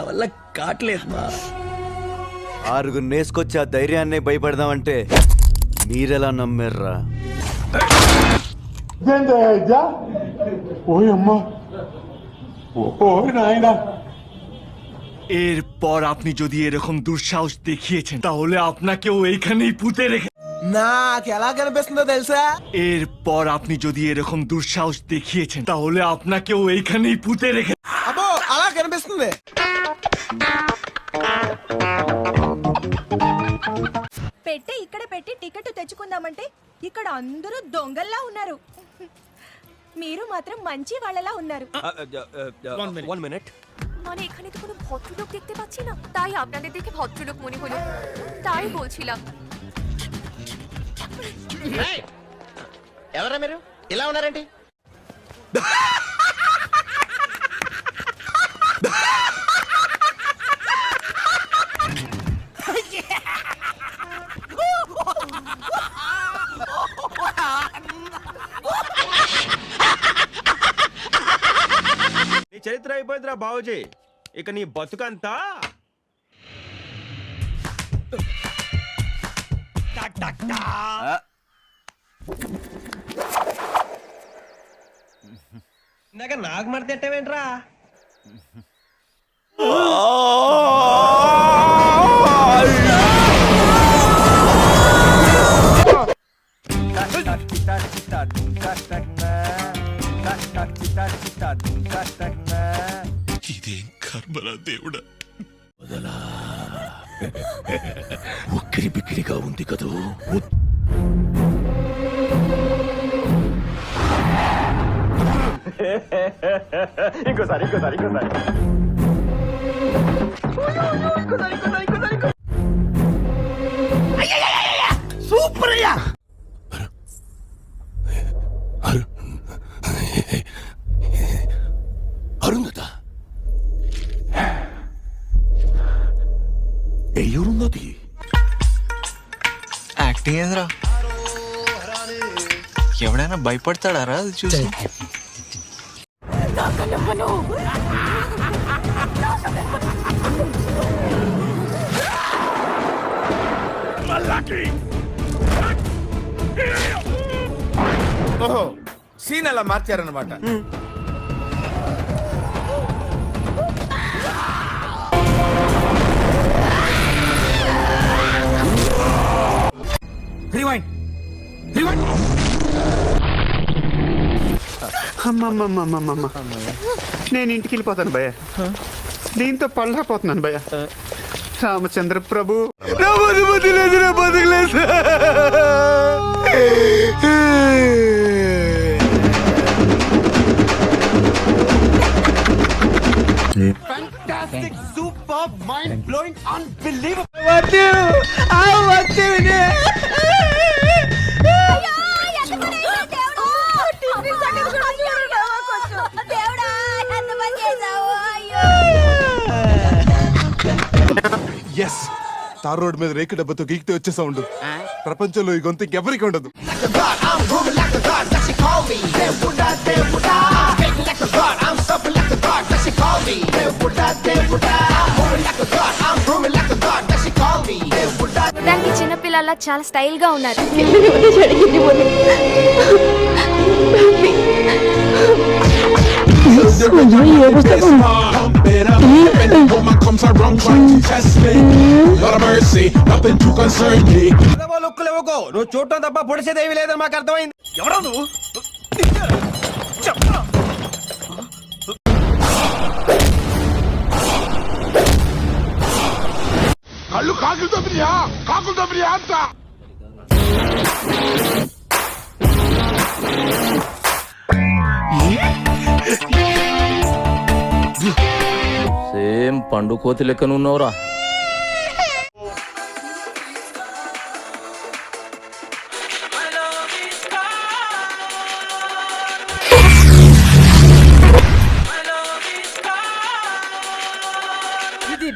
వల్ల కాట్లేదు మా ఆరుగురు నేసుకొచ్చి ఆ ధైర్యాన్ని భయపడదామంటే మీరెలా నమ్మారా? এরপর আপনি যদি এরকম দুঃসাহস দেখিয়েছেন তাহলে আপনাকেও এইখানেই পুঁতে রেখে నాకు ఎలా కనిపిస్తుందో తెలుసా? এরপর আপনি যদি এরকম দুঃসাহস দেখিয়েছেন তাহলে আপনাকেও এইখানেই পুঁতে রেখে అబ్బో అలా కనిపిస్తుంది. పెట్టే ఇక్కడ పెట్టి టికెట్ తెచ్చుకుందామంటే ఇక్కడ అందరూ దొంగల్లా ఉన్నారు. మీరు মাত্র మంచి వాళ్ళలా ఉన్నారు. One minute. মানে এখানে তো কোনো ভদ্রলোক দেখতে পাচ্ছি না, তাই আপনাদের দেখে ভদ্রলোক মনে হলো, তাই বলছিলাম। ఎవరా మీరు ఇలా ఉన్నారండి? నీ చరిత్ర అయిపోయిందిరా బాబుజీ, ఇక నీ బతుకంతా నాకు మడత ఎట్టవేంట్రా? ఇదేం కర్మరా దేవుడా. ఉక్కిరి బిక్కిరిగా ఉంది కదూ. ఇంకోసారి సూపర్ అయ్యా. అరుంధత ఎవరున్నది? యాక్టింగ్ ఏంద్రా? ఎవడైనా భయపడతాడారా అది చూసి? ఓహో, సీన్ అలా మార్చారన్నమాట. నేను ఇంటికి వెళ్ళిపోతాను భయ్య. దీంతో పళ్ళపోతున్నాను భయ్య. రామచంద్ర ప్రభు బతుకులేదు. Fantastic, superb, mind-blowing, unbelievable. Yes, tar road మీద రేకు డబ్బతో గీకితే వచ్చే సౌండ్ ప్రపంచంలో ఈ గొంతు ఇంకెవరికి ఉండదు. దానికి చిన్నపిల్లల చాలా స్టైల్ గా ఉన్నారు. నువ్వు చూడటం తప్ప పొడిచేదేవి లేదని మాకు అర్థమైంది. ఎవరో నువ్వు? కళ్ళు కాకులు తప్పియా అంత సేమ్ పండు కోతి లెక్కనున్నావురా.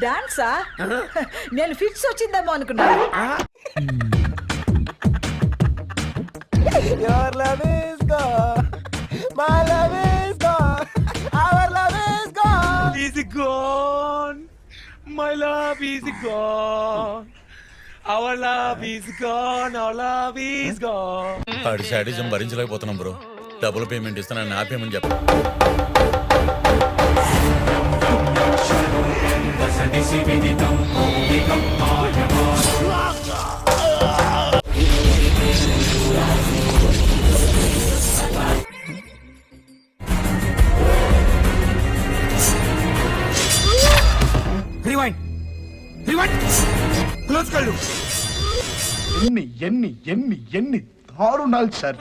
డాన్సా నేను ఫిక్స్ వచ్చిందేమో అనుకున్నాను. Your love is gone. My love is gone. Our love is gone. Is gone. My love is gone. Our love is gone. Our love is gone. ఆడి శాడిజం భరించలేకపోతున్నాం బ్రో. డబుల్ పేమెంట్ ఇస్తానని ఆపేయమని చెప్ప. ఎన్ని దారుణాలు sir.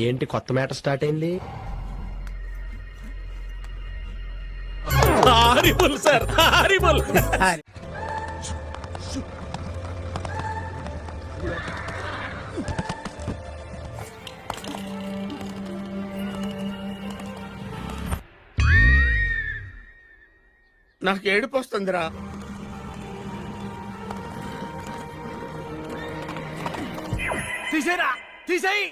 ఏంటి కొత్త matter start అయింది? Horrible sir, horrible. నాకు ఏడుపు వస్తుందిరా. తీసేరా, తీసేయి.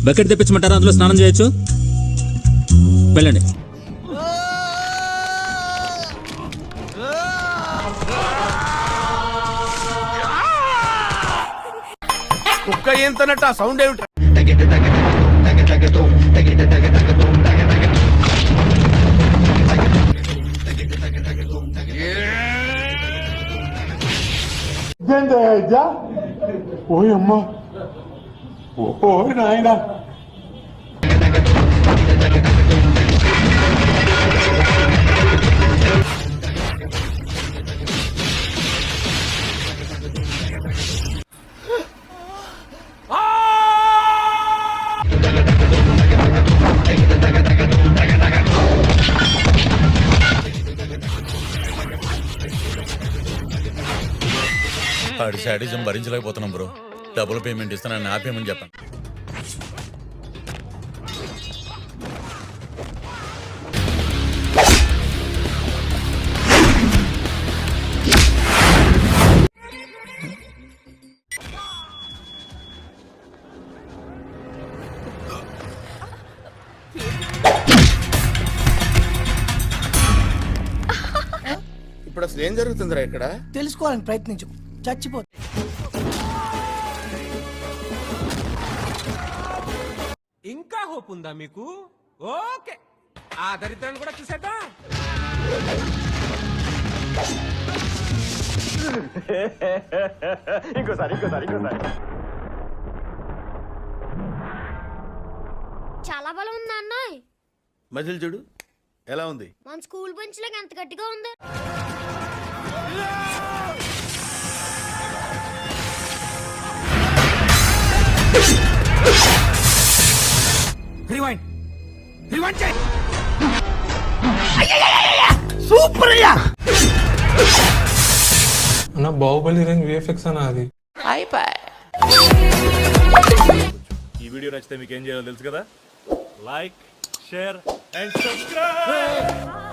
బకెట్ తెప్పించమంటారా? అందులో స్నానం చేయొచ్చు. వెళ్ళండి. కుక్క ఏంతనట్టు ఆ సౌండ్ ఏమిటి? ఓయమ్మా, ఓ నాయనా. ఆడి శాడిజం భరించలేకపోతున్నాం బ్రో. డబుల్ పేమెంట్ ఇస్తానని ఆపేయమని చెప్పాను. ఇప్పుడు అసలు ఏం జరుగుతుందిరా ఇక్కడ? తెలుసుకోవాలని ప్రయత్నించు, చచ్చిపో. ఇంకా హోప్ ఉందా మీకు? ఓకే, ఆ దరిద్రాన్ని కూడా చూసేద్దాం. ఇంకోసారి. చాలా బలం ఉందా అన్నయ్య? మజిల్ చూడు ఎలా ఉంది. మన స్కూల్ బెంచ్ లాగా ఎంత గట్టిగా ఉంది. అన్న బాహుబలి రేంజ్ విఎఫ్ఎక్స్ అన్న అది. ఈ వీడియో నచ్చితే మీకు ఏం చేయాలో తెలుసు కదా. Like, share and subscribe.